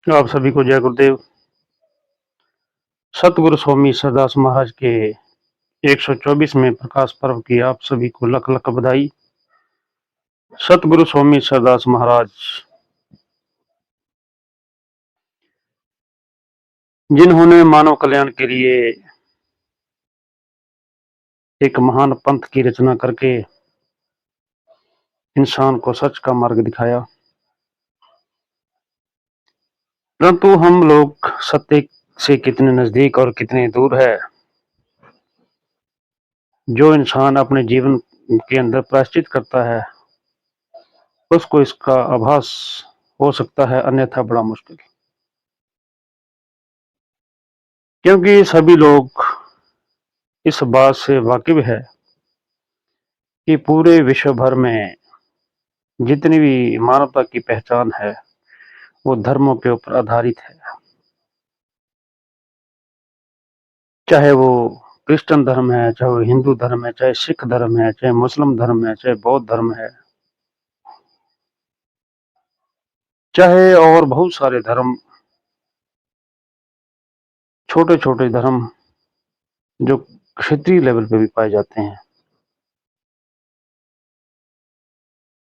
आप सभी को जय गुरुदेव। सतगुरु स्वामी सरदास महाराज के 124वें प्रकाश पर्व की आप सभी को लख लख बधाई। सतगुरु स्वामी सरदास महाराज जिन्होंने मानव कल्याण के लिए एक महान पंथ की रचना करके इंसान को सच का मार्ग दिखाया, परंतु हम लोग सत्य से कितने नजदीक और कितने दूर है। जो इंसान अपने जीवन के अंदर प्रायश्चित करता है उसको इसका आभास हो सकता है, अन्यथा बड़ा मुश्किल, क्योंकि सभी लोग इस बात से वाकिफ है कि पूरे विश्व भर में जितनी भी मानवता की पहचान है वो धर्मों के ऊपर आधारित है। चाहे वो क्रिश्चियन धर्म है, चाहे वो हिंदू धर्म है, चाहे सिख धर्म है, चाहे मुस्लिम धर्म है, चाहे बौद्ध धर्म है, चाहे और बहुत सारे धर्म, छोटे छोटे धर्म जो क्षेत्रीय लेवल पे भी पाए जाते हैं।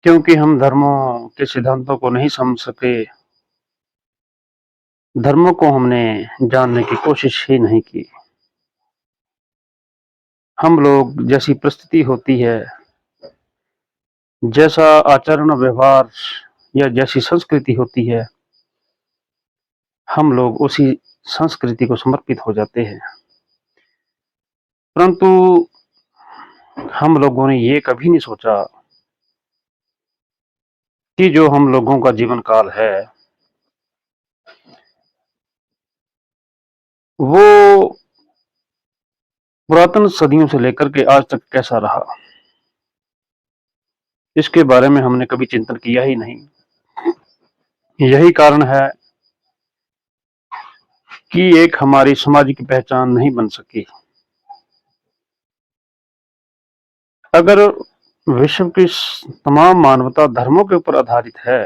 क्योंकि हम धर्मों के सिद्धांतों को नहीं समझ सके, धर्मों को हमने जानने की कोशिश ही नहीं की। हम लोग जैसी परिस्थिति होती है, जैसा आचरण व्यवहार या जैसी संस्कृति होती है, हम लोग उसी संस्कृति को समर्पित हो जाते हैं। परंतु हम लोगों ने ये कभी नहीं सोचा कि जो हम लोगों का जीवन काल है वो पुरातन सदियों से लेकर के आज तक कैसा रहा, इसके बारे में हमने कभी चिंतन किया ही नहीं। यही कारण है कि एक हमारी सामाजिक पहचान नहीं बन सकी। अगर विश्व की तमाम मानवता धर्मों के ऊपर आधारित है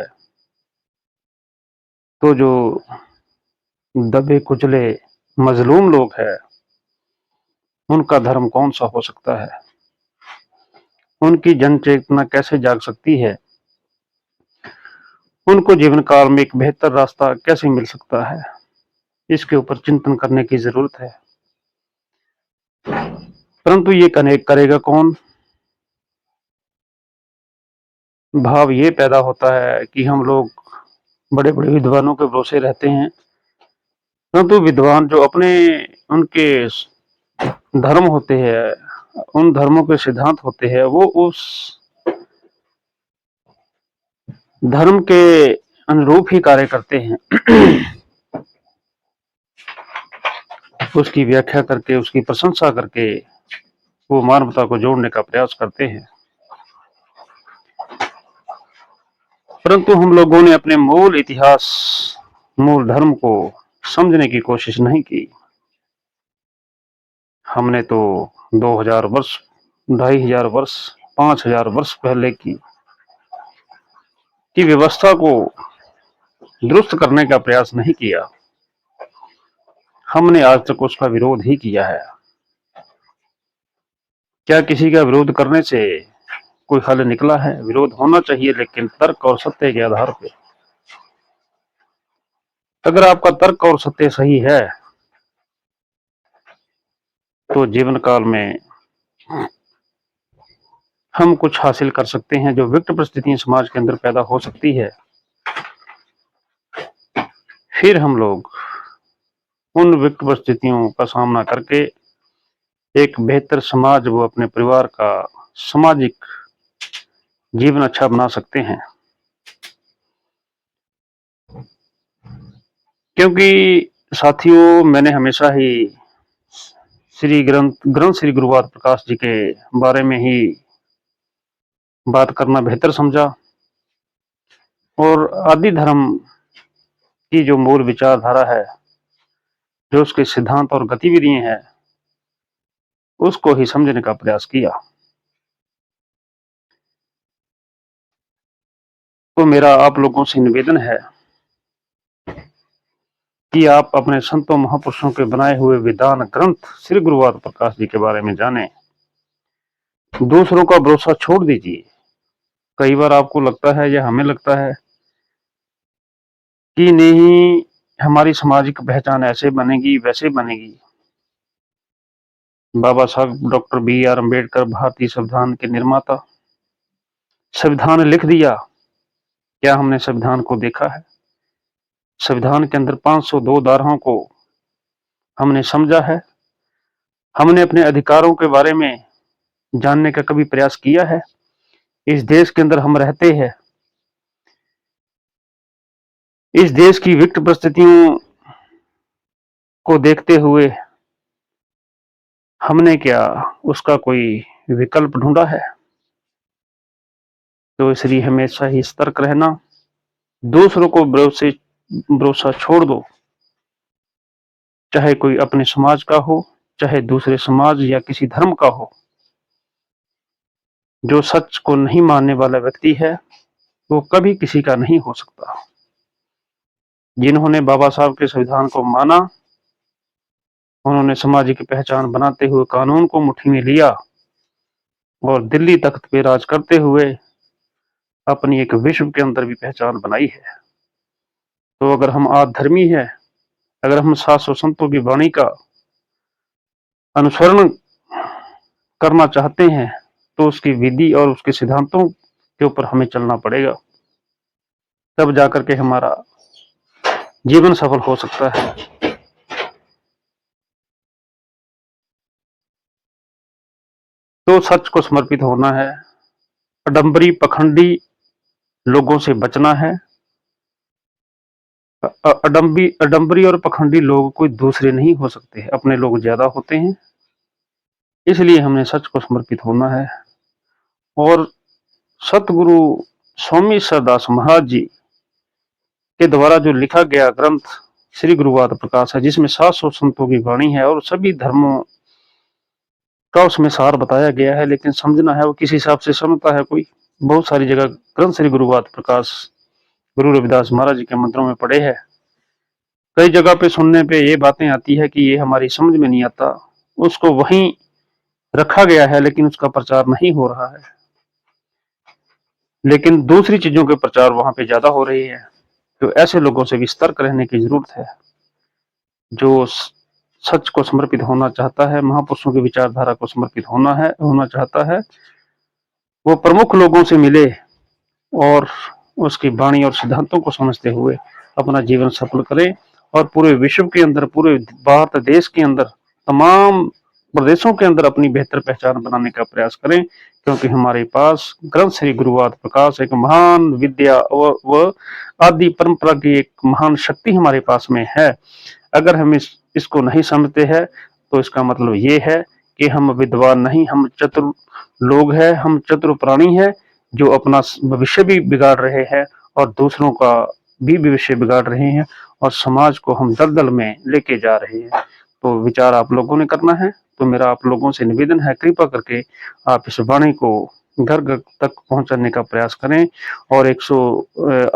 तो जो दबे कुचले मजलूम लोग हैं उनका धर्म कौन सा हो सकता है, उनकी जन चेतना कैसे जाग सकती है, उनको जीवन काल में एक बेहतर रास्ता कैसे मिल सकता है, इसके ऊपर चिंतन करने की जरूरत है। परंतु ये करेगा कौन? भाव ये पैदा होता है कि हम लोग बड़े बड़े विद्वानों के भरोसे रहते हैं, परंतु विद्वान जो अपने उनके धर्म होते हैं, उन धर्मों के सिद्धांत होते हैं, वो उस धर्म के अनुरूप ही कार्य करते हैं। उसकी व्याख्या करके, उसकी प्रशंसा करके वो मानवता को जोड़ने का प्रयास करते हैं। परंतु हम लोगों ने अपने मूल इतिहास, मूल धर्म को समझने की कोशिश नहीं की। हमने तो 2000 वर्ष, 2500 वर्ष, 5000 वर्ष पहले की व्यवस्था को दुरुस्त करने का प्रयास नहीं किया। हमने आज तक उसका विरोध ही किया है। क्या किसी का विरोध करने से कोई हल निकला है? विरोध होना चाहिए, लेकिन तर्क और सत्य के आधार पर। अगर आपका तर्क और सत्य सही है तो जीवन काल में हम कुछ हासिल कर सकते हैं। जो विकट परिस्थितियां समाज के अंदर पैदा हो सकती है, फिर हम लोग उन विकट परिस्थितियों का सामना करके एक बेहतर समाज व अपने परिवार का सामाजिक जीवन अच्छा बना सकते हैं। क्योंकि साथियों, मैंने हमेशा ही श्री ग्रंथ श्री गुरुवार प्रकाश जी के बारे में ही बात करना बेहतर समझा, और आदि धर्म की जो मूल विचारधारा है, जो उसके सिद्धांत और गतिविधियां हैं, उसको ही समझने का प्रयास किया। तो मेरा आप लोगों से निवेदन है कि आप अपने संतों महापुरुषों के बनाए हुए विधान ग्रंथ श्री गुरुवाद प्रकाश जी के बारे में जानें। दूसरों का भरोसा छोड़ दीजिए। कई बार आपको लगता है या हमें लगता है कि नहीं, हमारी सामाजिक पहचान ऐसे बनेगी वैसे बनेगी। बाबा साहब डॉक्टर बी.आर. अम्बेडकर, भारतीय संविधान के निर्माता, संविधान लिख दिया। क्या हमने संविधान को देखा है? संविधान के अंदर 502 धाराओं को हमने समझा है? हमने अपने अधिकारों के बारे में जानने का कभी प्रयास किया है? इस देश के अंदर हम रहते हैं। इस देश की विकट परिस्थितियों को देखते हुए हमने क्या उसका कोई विकल्प ढूंढा है? तो इसलिए हमेशा ही सतर्क रहना। दूसरों को भरोसा छोड़ दो, चाहे कोई अपने समाज का हो, चाहे दूसरे समाज या किसी धर्म का हो। जो सच को नहीं मानने वाला व्यक्ति है वो कभी किसी का नहीं हो सकता। जिन्होंने बाबा साहब के संविधान को माना, उन्होंने सामाजिक पहचान बनाते हुए कानून को मुट्ठी में लिया और दिल्ली तख्त पे राज करते हुए अपनी एक विश्व के अंदर भी पहचान बनाई है। तो अगर हम आधर्मी है, अगर हम साधु संतों की वाणी का अनुसरण करना चाहते हैं, तो उसकी विधि और उसके सिद्धांतों के ऊपर हमें चलना पड़ेगा। तब जाकर के हमारा जीवन सफल हो सकता है। तो सच को समर्पित होना है। अडम्बरी पखंडी लोगों से बचना है। अडम्बरी और पखंडी लोग कोई दूसरे नहीं हो सकते, अपने लोग ज्यादा होते हैं। इसलिए हमने सच को समर्पित होना है। और सतगुरु स्वामी सरदास महाराज जी के द्वारा जो लिखा गया ग्रंथ श्री गुरुवाद प्रकाश है, जिसमें 700 संतों की वाणी है और सभी धर्मों का उसमें सार बताया गया है। लेकिन समझना है वो किस हिसाब से समझता है। कोई बहुत सारी जगह ग्रंथ श्री गुरुवाद प्रकाश गुरु रविदास महाराज जी के मंत्रों में पढ़े हैं। कई जगह पे सुनने पे ये बातें आती है कि ये हमारी समझ में नहीं आता, उसको वहीं रखा गया है लेकिन उसका प्रचार नहीं हो रहा है। लेकिन दूसरी चीजों के प्रचार वहां पे ज्यादा हो रही है। तो ऐसे लोगों से भी सतर्क रहने की जरूरत है। जो सच को समर्पित होना चाहता है, महापुरुषों की विचारधारा को समर्पित होना चाहता है, वो प्रमुख लोगों से मिले और उसकी वाणी और सिद्धांतों को समझते हुए अपना जीवन सफल करें। और पूरे विश्व के अंदर, पूरे भारत देश के अंदर, तमाम प्रदेशों के अंदर अपनी बेहतर पहचान बनाने का प्रयास करें। क्योंकि हमारे पास ग्रंथ श्री गुरुवाद प्रकाश एक महान विद्या व आदि परंपरा की एक महान शक्ति हमारे पास में है। अगर हम इसको नहीं समझते हैं तो इसका मतलब ये है कि हम विद्वान नहीं, हम चतुर लोग हैं, हम चतुर प्राणी हैं जो अपना भविष्य भी बिगाड़ रहे हैं और दूसरों का भी भविष्य बिगाड़ रहे हैं और समाज को हम दलदल में लेके जा रहे हैं। तो विचार आप लोगों ने करना है। तो मेरा आप लोगों से निवेदन है, कृपा करके आप इस वाणी को घर घर तक पहुंचाने का प्रयास करें। और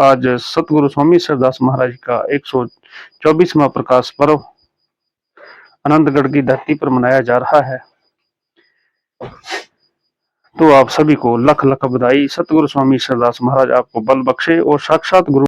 आज सतगुरु स्वामी सरदास महाराज का 124वां प्रकाश पर्व आनंदगढ़ की धरती पर मनाया जा रहा है। तो आप सभी को लख लख बधाई। सतगुरु स्वामी सरदास महाराज आपको बल बख्शे और साक्षात गुरु